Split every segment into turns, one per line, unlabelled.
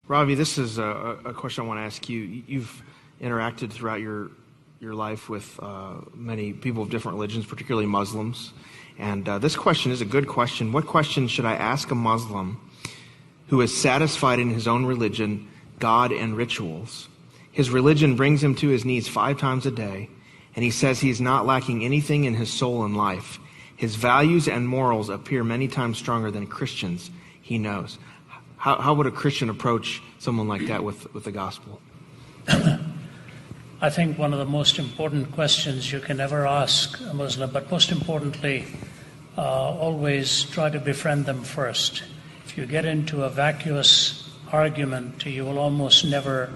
Ravi, this is a question I want to ask you. You've interacted throughout your life with many people of different religions, particularly Muslims. And this question is a good question. What question should I ask a Muslim who is satisfied in his own religion, God, and rituals? His religion brings him to his knees 5 times a day, and he says he's not lacking anything in his soul and life. His values and morals appear many times stronger than Christians he knows. How would a Christian approach someone like that with the gospel?
I think one of the most important questions you can ever ask a Muslim, but most importantly, always try to befriend them first. If you get into a vacuous argument, you will almost never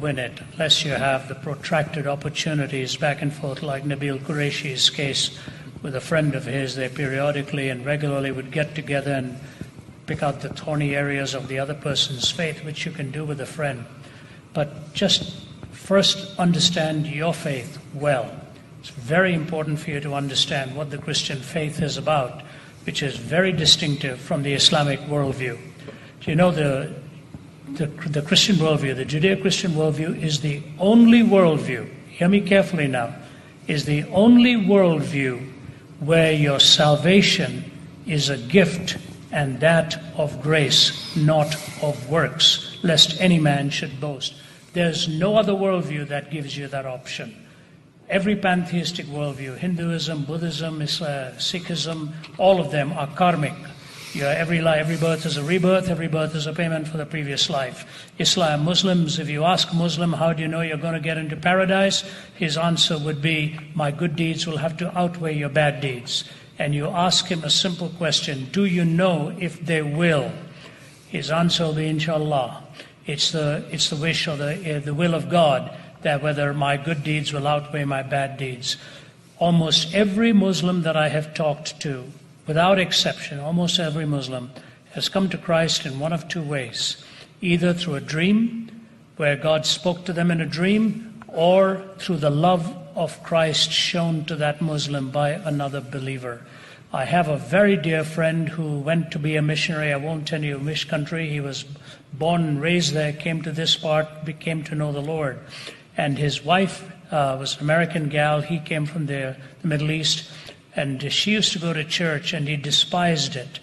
win it, unless you have the protracted opportunities back and forth, like Nabil Qureshi's case with a friend of his. They periodically and regularly would get together and pick out the thorny areas of the other person's faith, which you can do with a friend. But just first understand your faith well. It's very important for you to understand what the Christian faith is about, which is very distinctive from the Islamic worldview. You know, the Christian worldview, the Judeo-Christian worldview, is the only worldview, hear me carefully now, is the only worldview where your salvation is a gift, and that of grace, not of works, lest any man should boast. There's no other worldview that gives you that option. Every pantheistic worldview, Hinduism, Buddhism, Sikhism, all of them are karmic. Every birth is a rebirth, every birth is a payment for the previous life. Islam, Muslims, if you ask a Muslim, how do you know you're going to get into paradise? His answer would be, my good deeds will have to outweigh your bad deeds. And you ask him a simple question, do you know if they will? His answer will be, inshallah. It's the wish or the will of God that whether my good deeds will outweigh my bad deeds. Almost every Muslim that I have talked to, without exception, almost every Muslim has come to Christ in one of 2 ways. Either through a dream, where God spoke to them in a dream, or through the love of Christ shown to that Muslim by another believer. I have a very dear friend who went to be a missionary. I won't tell you which country. He was born and raised there, came to this part, came to know the Lord. And his wife was an American gal. He came from the Middle East. And she used to go to church, and he despised it.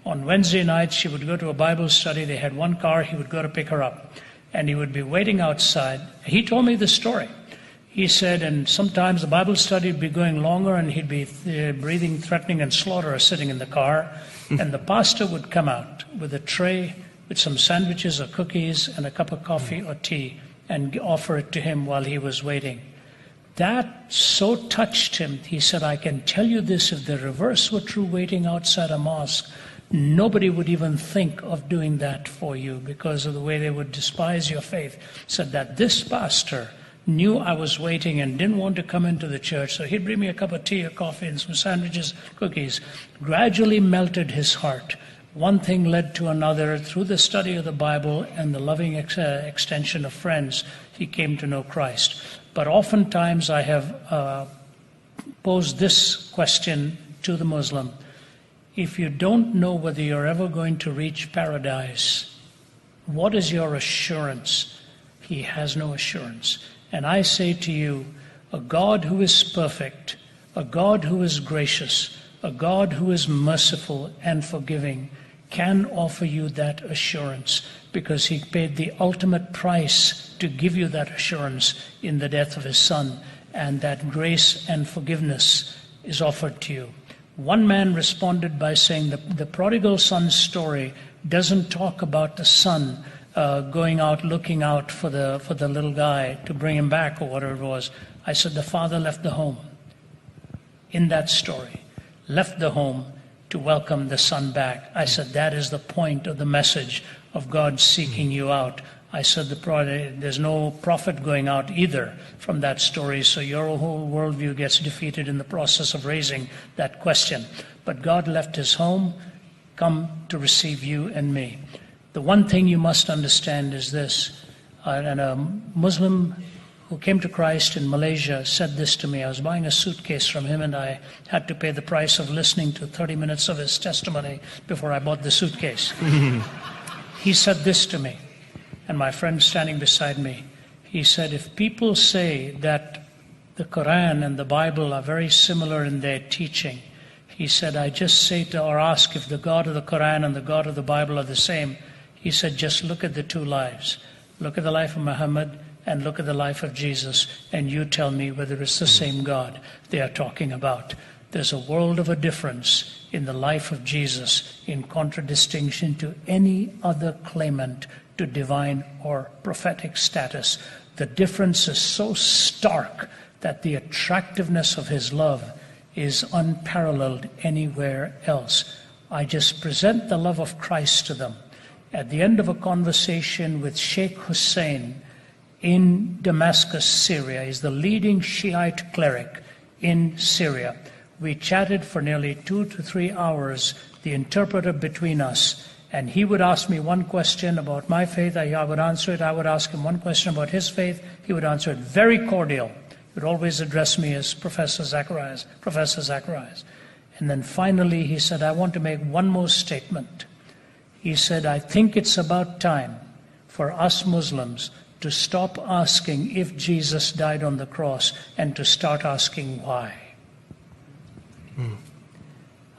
On Wednesday nights, she would go to a Bible study. They had one car. He would go to pick her up. And he would be waiting outside. He told me the story. He said, and sometimes the Bible study would be going longer, and he'd be breathing, threatening, and slaughter sitting in the car. And the pastor would come out with a tray with some sandwiches or cookies and a cup of coffee or tea and offer it to him while he was waiting. That so touched him. He said, I can tell you this, if the reverse were true waiting outside a mosque, nobody would even think of doing that for you because of the way they would despise your faith. Said that this pastor knew I was waiting and didn't want to come into the church, so he'd bring me a cup of tea or coffee and some sandwiches, cookies. Gradually melted his heart. One thing led to another. Through the study of the Bible and the loving extension of friends, he came to know Christ. But oftentimes I have posed this question to the Muslim. If you don't know whether you're ever going to reach paradise, what is your assurance? He has no assurance. And I say to you, a God who is perfect, a God who is gracious, a God who is merciful and forgiving can offer you that assurance because he paid the ultimate price to give you that assurance in the death of his Son, and that grace and forgiveness is offered to you. One man responded by saying the prodigal son's story doesn't talk about the son going out, looking out for the little guy to bring him back or whatever it was. I said the father left the home in that story, left the home to welcome the son back. I said that is the point of the message of God seeking you out. I said there's no prophet going out either from that story, so your whole worldview gets defeated in the process of raising that question. But God left his home, come to receive you and me. The one thing you must understand is this, and a Muslim who came to Christ in Malaysia said this to me. I was buying a suitcase from him, and I had to pay the price of listening to 30 minutes of his testimony before I bought the suitcase. He said this to me. and my friend standing beside me, he said, if people say that the Quran and the Bible are very similar in their teaching, he said, I just say to or ask if the God of the Quran and the God of the Bible are the same. He said, just look at the two lives. Look at the life of Muhammad and look at the life of Jesus, and you tell me whether it's the same God they are talking about. There's a world of a difference in the life of Jesus in contradistinction to any other claimant to divine or prophetic status. The difference is so stark that the attractiveness of his love is unparalleled anywhere else. I just present the love of Christ to them. At the end of a conversation with Sheikh Hussein in Damascus, Syria, he's the leading Shiite cleric in Syria. We chatted for nearly 2 to 3 hours, the interpreter between us, and he would ask me one question about my faith, I would answer it. I would ask him one question about his faith, he would answer it. Very cordial. He would always address me as Professor Zacharias. And then finally he said, I want to make one more statement. He said, I think it's about time for us Muslims to stop asking if Jesus died on the cross and to start asking why.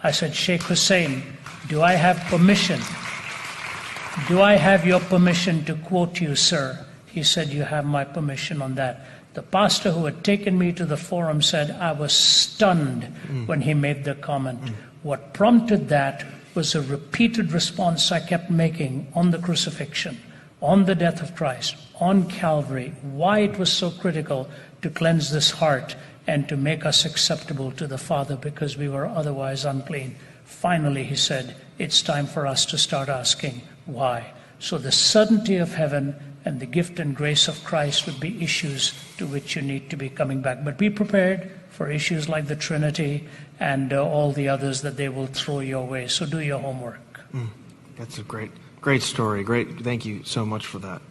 I said, Sheikh Hussein, do I have permission? Do I have your permission to quote you, sir? He said, you have my permission on that. The pastor who had taken me to the forum said, I was stunned when he made the comment. What prompted that was a repeated response I kept making on the crucifixion, on the death of Christ, on Calvary, why it was so critical to cleanse this heart and to make us acceptable to the Father because we were otherwise unclean. Finally, he said, it's time for us to start asking why. So the certainty of heaven and the gift and grace of Christ would be issues to which you need to be coming back. But be prepared for issues like the Trinity and all the others that they will throw your way. So do your homework.
That's a great story. Great. Thank you so much for that.